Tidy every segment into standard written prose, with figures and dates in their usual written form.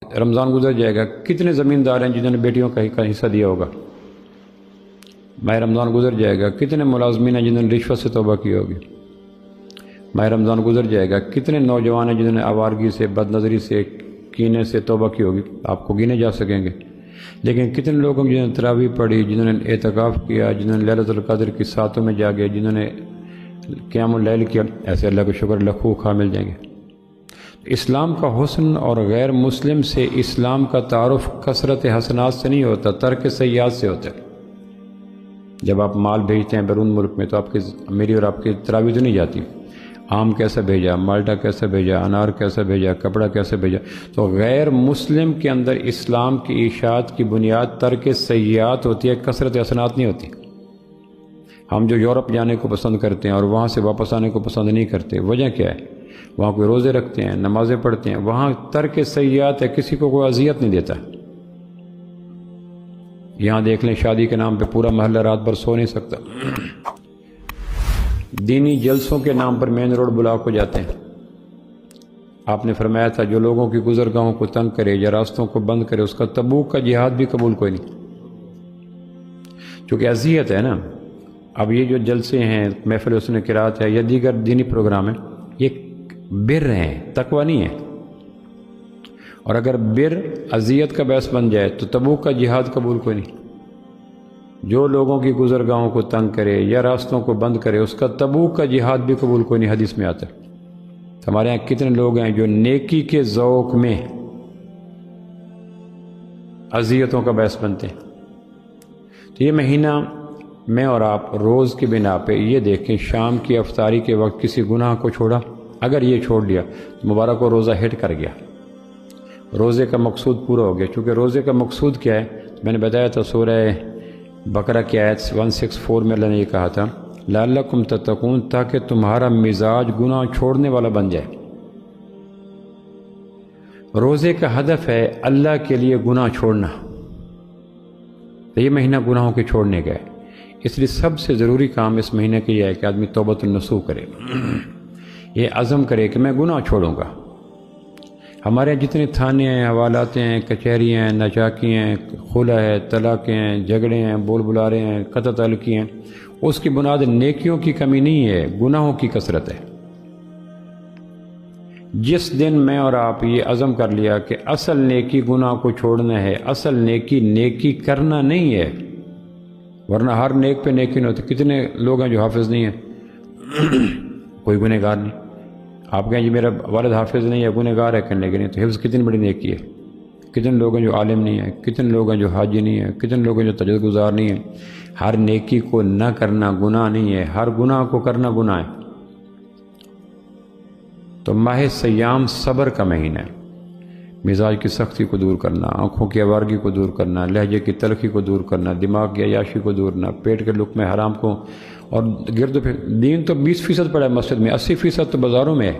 رمضان گزر جائے گا، کتنے زمیندار ہیں جنہوں نے بیٹیوں کا حصہ دیا ہوگا؟ ماہ رمضان گزر جائے گا، کتنے ملازمین ہیں جنہوں نے رشوت سے توبہ کی ہوگی؟ ماہ رمضان گزر جائے گا، کتنے نوجوان ہیں جنہوں نے آوارگی سے، بد نظری سے، کینے سے توبہ کی ہوگی؟ آپ کو گنے جا سکیں گے۔ لیکن کتنے لوگوں جنہوں نے تراویح پڑھی، جنہوں نے اعتکاف کیا، جنہوں نے لیلۃ القدر کی ساتوں میں جاگے، جنہوں نے قیام اللیل کیا، ایسے اللہ کا شکر لکھوں کھا مل جائیں گے۔ اسلام کا حسن اور غیر مسلم سے اسلام کا تعارف کثرت حسنات سے نہیں ہوتا، ترک سیئات سے ہوتا ہے۔ جب آپ مال بھیجتے ہیں بیرون ملک میں تو آپ کی، میری اور آپ کی تراویح تو نہیں جاتی۔ آم کیسا بھیجا، مالٹا کیسا بھیجا، انار کیسا بھیجا، کپڑا کیسا بھیجا۔ تو غیر مسلم کے اندر اسلام کی اشاعت کی بنیاد ترک سیئات ہوتی ہے، کثرت حسنات نہیں ہوتی۔ ہم جو یورپ جانے کو پسند کرتے ہیں اور وہاں سے واپس آنے کو پسند نہیں کرتے، وجہ کیا ہے؟ وہاں کوئی روزے رکھتے ہیں، نمازیں پڑھتے ہیں، وہاں ترک سیئات ہے، کسی کو کوئی اذیت نہیں دیتا۔ یہاں دیکھ لیں، شادی کے نام پہ پورا محلہ رات بھر سو نہیں سکتا۔ دینی جلسوں کے نام پر مین روڈ بلاک ہو جاتے ہیں۔ آپ نے فرمایا تھا جو لوگوں کی گزرگاہوں کو تنگ کرے یا راستوں کو بند کرے، اس کا تبوک کا جہاد بھی قبول کوئی نہیں، چونکہ اذیت ہے نا۔ اب یہ جو جلسے ہیں، محفل حسن قرات ہے یا دیگر دینی پروگرام ہیں، یہ بر ہیں، تقوی نہیں ہے۔ اور اگر بر اذیت کا باعث بن جائے تو تبوک کا جہاد قبول کوئی نہیں۔ جو لوگوں کی گزرگاہوں کو تنگ کرے یا راستوں کو بند کرے، اس کا تبوک کا جہاد بھی قبول کوئی نہیں، حدیث میں آتا ہے۔ ہمارے یہاں کتنے لوگ ہیں جو نیکی کے ذوق میں اذیتوں کا باعث بنتے ہیں۔ تو یہ مہینہ میں اور آپ روز کی بنا پہ یہ دیکھیں، شام کی افطاری کے وقت کسی گناہ کو چھوڑا، اگر یہ چھوڑ دیا تو مبارک و روزہ ہٹ کر گیا، روزے کا مقصود پورا ہو گیا۔ چونکہ روزے کا مقصود کیا ہے؟ میں نے بتایا تھا سورہ بقرہ کی آیت 164 میں اللہ نے یہ کہا تھا لعلکم تتقون، تاکہ تمہارا مزاج گناہ چھوڑنے والا بن جائے۔ روزے کا ہدف ہے اللہ کے لیے گناہ چھوڑنا، تو یہ مہینہ گناہوں کے چھوڑنے کا ہے۔ اس لیے سب سے ضروری کام اس مہینے کا یہ ہے کہ آدمی توبۃ النصوح کرے، یہ عزم کرے کہ میں گناہ چھوڑوں گا۔ ہمارے جتنے تھانے ہیں، حوالات ہیں، کچہریاں ہیں، ناچاکی ہیں، خلع ہے، طلاقیں ہیں، جھگڑے ہیں، بول بلارے ہیں، قطع تعلقی ہیں، اس کی بنیاد نیکیوں کی کمی نہیں ہے، گناہوں کی کثرت ہے۔ جس دن میں اور آپ یہ عزم کر لیا کہ اصل نیکی گناہ کو چھوڑنا ہے، اصل نیکی نیکی کرنا نہیں ہے، ورنہ ہر نیک پہ نیکی نہیں ہوتی۔ کتنے لوگ ہیں جو حافظ نہیں ہیں، کوئی گنہگار نہیں۔ آپ کہیں جی میرا والد حافظ نہیں ہے، گنہگار ہے، کرنے کے نہیں، تو حفظ کتنی بڑی نیکی ہے۔ کتنے لوگ ہیں جو عالم نہیں ہیں، کتنے لوگ ہیں جو حاجی نہیں ہیں، کتنے لوگ ہیں جو تجدید گزار نہیں ہیں۔ ہر نیکی کو نہ کرنا گناہ نہیں ہے، ہر گناہ کو کرنا گناہ ہے۔ تو ماہ سیام صبر کا مہینہ ہے، مزاج کی سختی کو دور کرنا، آنکھوں کی آوارگی کو دور کرنا، لہجے کی تلخی کو دور کرنا، دماغ کی عیاشی کو دور کرنا، پیٹ کے لقمے حرام کو، اور گرد و پھر دین تو 20% پڑا ہے مسجد میں، 80% تو بازاروں میں ہے۔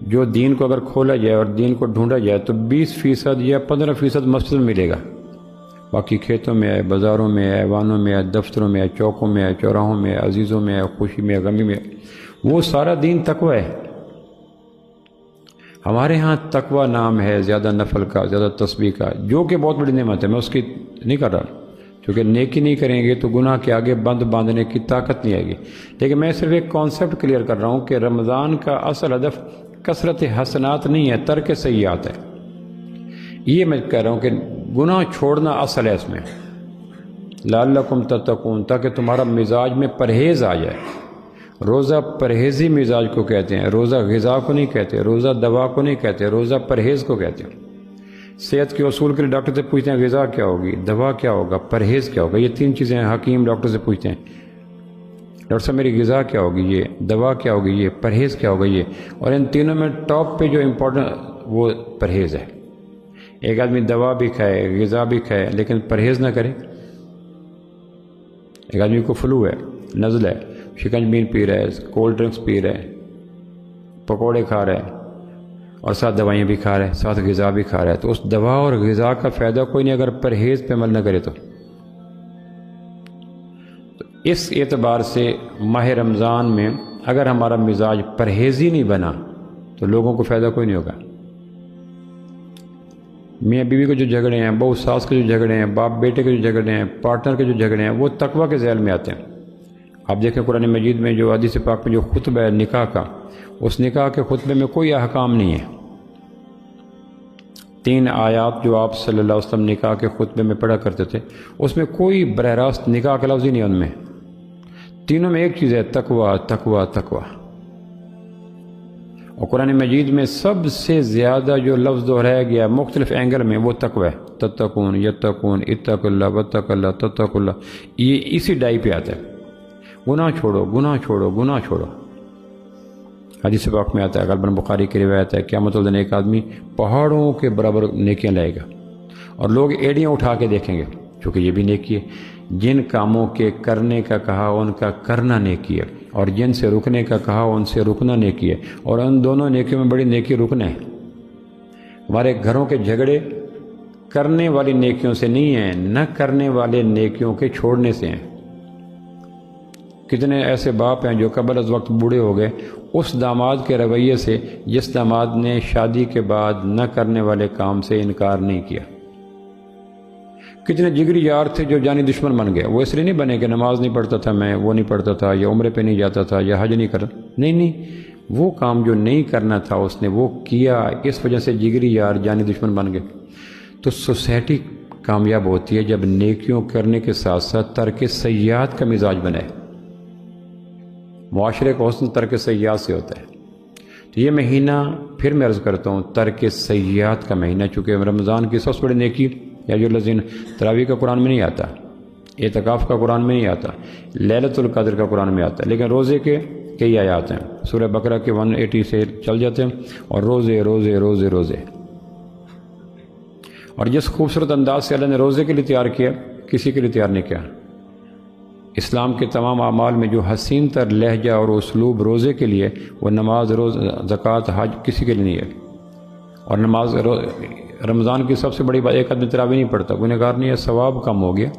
جو دین کو اگر کھولا جائے اور دین کو ڈھونڈا جائے تو 20% یا 15% مسجد میں ملے گا، باقی کھیتوں میں ہے، بازاروں میں ہے، ایوانوں میں ہے، دفتروں میں ہے، چوکوں میں ہے، چوراہوں میں ہے، عزیزوں میں ہے، خوشی میں ہے، غمی میں ہے۔ وہ سارا دین تقوی ہے۔ ہمارے ہاں تقوی نام ہے زیادہ نفل کا، زیادہ تسبیح کا، جو کہ بہت بڑی نعمت ہے، میں اس کی نہیں کر رہا، کیونکہ نیکی نہیں کریں گے تو گناہ کے آگے بند باندھنے کی طاقت نہیں آئے گی۔ لیکن میں صرف ایک کانسیپٹ کلیئر کر رہا ہوں کہ رمضان کا اصل ہدف کثرت حسنات نہیں ہے، ترک سیئات ہے۔ یہ میں کہہ رہا ہوں کہ گناہ چھوڑنا اصل ہے اس میں، لعلکم تتقون، تاکہ تمہارا مزاج میں پرہیز آ جائے۔ روزہ پرہیزی مزاج کو کہتے ہیں، روزہ غذا کو نہیں کہتے، روزہ دوا کو نہیں کہتے، روزہ پرہیز کو کہتے ہیں۔ صحت کے اصول کے لیے ڈاکٹر سے پوچھتے ہیں غذا کیا ہوگی، دوا کیا ہوگا، پرہیز کیا ہوگا، یہ 3 چیزیں ہیں۔ حکیم ڈاکٹر سے پوچھتے ہیں ڈاکٹر صاحب میری غذا کیا ہوگی، یہ دوا کیا ہوگی، یہ پرہیز کیا ہوگا، یہ، اور ان تینوں میں ٹاپ پہ جو امپورٹنٹ وہ پرہیز ہے۔ ایک آدمی دوا بھی کھائے، غذا بھی کھائے، لیکن پرہیز نہ کرے۔ ایک آدمی کو فلو ہے، نزل ہے، شکنج بین پی رہا ہے، کولڈ ڈرنکس پی رہا ہے، پکوڑے کھا رہا ہے، اور ساتھ دوائیاں بھی کھا رہا ہے، ساتھ غذا بھی کھا رہا ہے، تو اس دوا اور غذا کا فائدہ کوئی نہیں اگر پرہیز پہ عمل نہ کرے تو۔ اس اعتبار سے ماہ رمضان میں اگر ہمارا مزاج پرہیزی نہیں بنا تو لوگوں کو فائدہ کوئی نہیں ہوگا۔ میاں بیوی کے جو جھگڑے ہیں، بہو ساس کے جو جھگڑے ہیں، باپ بیٹے کے جو جھگڑے ہیں، پارٹنر کے جو جھگڑے ہیں، وہ تقوی کے ذیل میں آتے ہیں۔ آپ دیکھیں قرآن مجید میں جو حدیث پاک میں جو خطبہ ہے نکاح کا، اس نکاح کے خطبے میں کوئی احکام نہیں ہے۔ 3 آیات جو آپ صلی اللہ علیہ وسلم نکاح کے خطبے میں پڑھا کرتے تھے، اس میں کوئی براہ راست نکاح کا لفظ ہی نہیں ہے۔ ان میں تینوں میں ایک چیز ہے، تقوی تقوی تقوی۔ اور قرآن مجید میں سب سے زیادہ جو لفظ دہرایا گیا مختلف اینگل میں وہ تقوی ہے۔ تتقون یتقون اتق اللہ واتق اللہ تتق اللہ، یہ اسی ڈائی پہ آتا ہے، گناہ چھوڑو گناہ چھوڑو گناہ چھوڑو۔ حدیث پاک میں آتا ہے، غالباً بخاری کی روایت ہے، قیامت الدین ایک آدمی پہاڑوں کے برابر نیکیاں لائے گا اور لوگ ایڑیاں اٹھا کے دیکھیں گے، چونکہ یہ بھی نیکی ہے۔ جن کاموں کے کرنے کا کہا ان کا کرنا نیکی ہے، اور جن سے رکنے کا کہا ان سے رکنا نیکی ہے، اور ان دونوں نیکیوں میں بڑی نیکی رکنا ہے۔ ہمارے گھروں کے جھگڑے کرنے والی نیکیوں سے نہیں ہیں، نہ کرنے والے نیکیوں کے چھوڑنے سے ہیں۔ کتنے ایسے باپ ہیں جو قبل از وقت بوڑھے ہو گئے اس داماد کے رویے سے جس داماد نے شادی کے بعد نہ کرنے والے کام سے انکار نہیں کیا۔ کتنے جگری یار تھے جو جانی دشمن بن گئے، وہ اس لیے نہیں بنے کہ نماز نہیں پڑھتا تھا میں، وہ نہیں پڑھتا تھا، یا عمرے پہ نہیں جاتا تھا، یا حج نہیں کرتا، نہیں، وہ کام جو نہیں کرنا تھا اس نے وہ کیا، اس وجہ سے جگری یار جانی دشمن بن گئے۔ تو سوسائٹی کامیاب ہوتی ہے جب نیکیوں کرنے کے ساتھ ساتھ ترک سیئات کا مزاج بنے۔ معاشرے کا حسن ترک سیئات سے ہوتا ہے۔ تو یہ مہینہ پھر میں عرض کرتا ہوں ترک سیئات کا مہینہ، چونکہ رمضان کی سب سے بڑی نیکی یا جو لذین تراویح کا قرآن میں نہیں آتا، اعتکاف کا قرآن میں نہیں آتا، لیلۃ القدر کا قرآن میں آتا ہے، لیکن روزے کے کئی آیات ہیں، سورہ بقرہ کے 180 سے چل جاتے ہیں، اور روزے روزے روزے روزے۔ اور جس خوبصورت انداز سے اللہ نے روزے کے لیے تیار کیا، کسی کے لیے تیار نہیں کیا۔ اسلام کے تمام اعمال میں جو حسین تر لہجہ اور اسلوب روزے کے لیے، وہ نماز، زکوٰۃ، حج کسی کے لیے نہیں ہے۔ اور نماز رمضان کی سب سے بڑی بات، ایک آدمی تراویح نہیں پڑھتا، گنہگار نہیں ہے، ثواب کم ہو گیا۔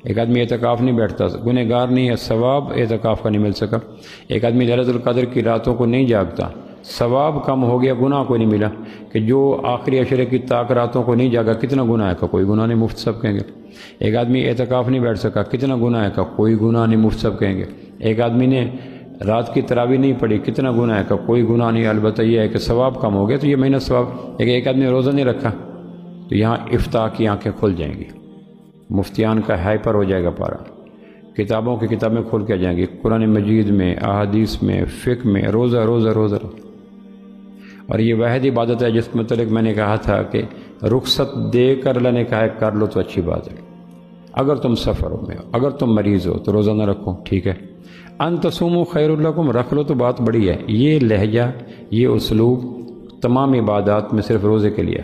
ایک آدمی اعتکاف نہیں بیٹھتا، گنہگار نہیں ہے، ثواب اعتکاف کا نہیں مل سکا۔ ایک آدمی لیلۃ القدر کی راتوں کو نہیں جاگتا، ثواب کم ہو گیا، گناہ کوئی نہیں ملا۔ کہ جو آخری عشرے کی طاق راتوں کو نہیں جاگا، کتنا گناہ ہے کا؟ کوئی گناہ نہیں، مفت سب کہیں گے۔ ایک آدمی اعتکاف نہیں بیٹھ سکا، کتنا گناہ ہے کا؟ کوئی گناہ نہیں، مفت سب کہیں گے۔ ایک آدمی نے رات کی تراویح نہیں پڑھی، کتنا گناہ ہے کا؟ کوئی گناہ نہیں، البتہ یہ ہے کہ ثواب کم ہو گیا، تو یہ مہینہ ثواب۔ ایک آدمی روزہ نہیں رکھا، تو یہاں افتاء کی آنکھیں کھل جائیں گی، مفتیان کا ہائپر ہو جائے گا پارا، کتابوں کی کتابیں کھول کے آ جائیں گی، قرآن مجید میں، احادیث میں، فقہ میں روزہ روزہ روزہ۔ اور یہ واحد عبادت ہے جس کے متعلق میں نے کہا تھا کہ رخصت دے کر اللہ نے کہا ہے کر لو تو اچھی بات ہے۔ اگر تم سفر میں ہو، اگر تم مریض ہو تو روزہ نہ رکھو، ٹھیک ہے۔ ان تصوموا خیر لکم، رکھ لو تو بات بڑی ہے۔ یہ لہجہ، یہ اسلوب تمام عبادات میں صرف روزے کے لیے۔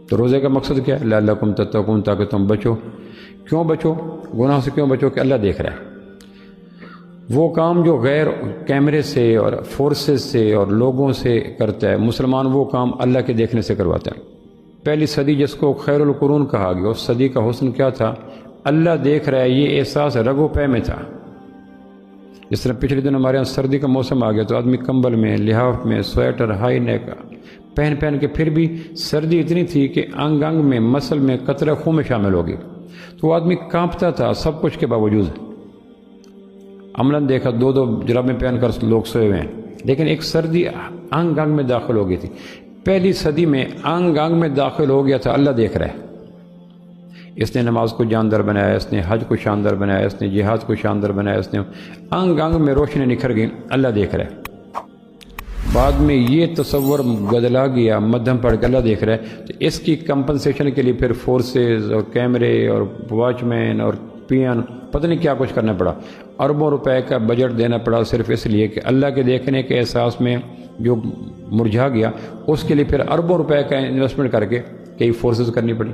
تو روزے کا مقصد کیا ہے؟ لعلکم تتقون، تاکہ تم بچو۔ کیوں بچو؟ گناہ سے کیوں بچو؟ کہ اللہ دیکھ رہا ہے۔ وہ کام جو غیر کیمرے سے اور فورسز سے اور لوگوں سے کرتا ہے، مسلمان وہ کام اللہ کے دیکھنے سے کرواتا ہے۔ پہلی صدی جس کو خیر القرون کہا گیا، اس صدی کا حسن کیا تھا؟ اللہ دیکھ رہا ہے، یہ احساس رگو پے میں تھا۔ جس طرح پچھلے دن ہمارے یہاں سردی کا موسم آ گیا تو آدمی کمبل میں، لحاف میں، سویٹر، ہائی نیک پہن کے، پھر بھی سردی اتنی تھی کہ انگ انگ میں، مسل میں قطرہ خون میں شامل ہوگی، تو وہ آدمی کانپتا تھا سب کچھ کے باوجود۔ عملاً دیکھا 2 جرابیں پہن کر لوگ سوئے ہوئے ہیں، لیکن ایک سردی انگ انگ میں داخل ہو گئی تھی۔ پہلی صدی میں انگ انگ میں داخل ہو گیا تھا، اللہ دیکھ رہا ہے۔ اس نے نماز کو جاندار بنایا، اس نے حج کو شاندار بنایا، اس نے جہاد کو شاندار بنایا، اس نے انگ انگ میں روشنی نکھر گئی، اللہ دیکھ رہا ہے۔ بعد میں یہ تصور بدلا گیا، مدھم پڑھ کے اللہ دیکھ رہا ہے، تو اس کی کمپنسیشن کے لیے پھر فورسز اور کیمرے اور واچ مین اور پین، پتہ نہیں کیا کچھ کرنا پڑا، اربوں روپے کا بجٹ دینا پڑا، صرف اس لیے کہ اللہ کے دیکھنے کے احساس میں جو مرجھا گیا، اس کے لیے پھر اربوں روپے کا انویسٹمنٹ کر کے کئی فورسز کرنی پڑی۔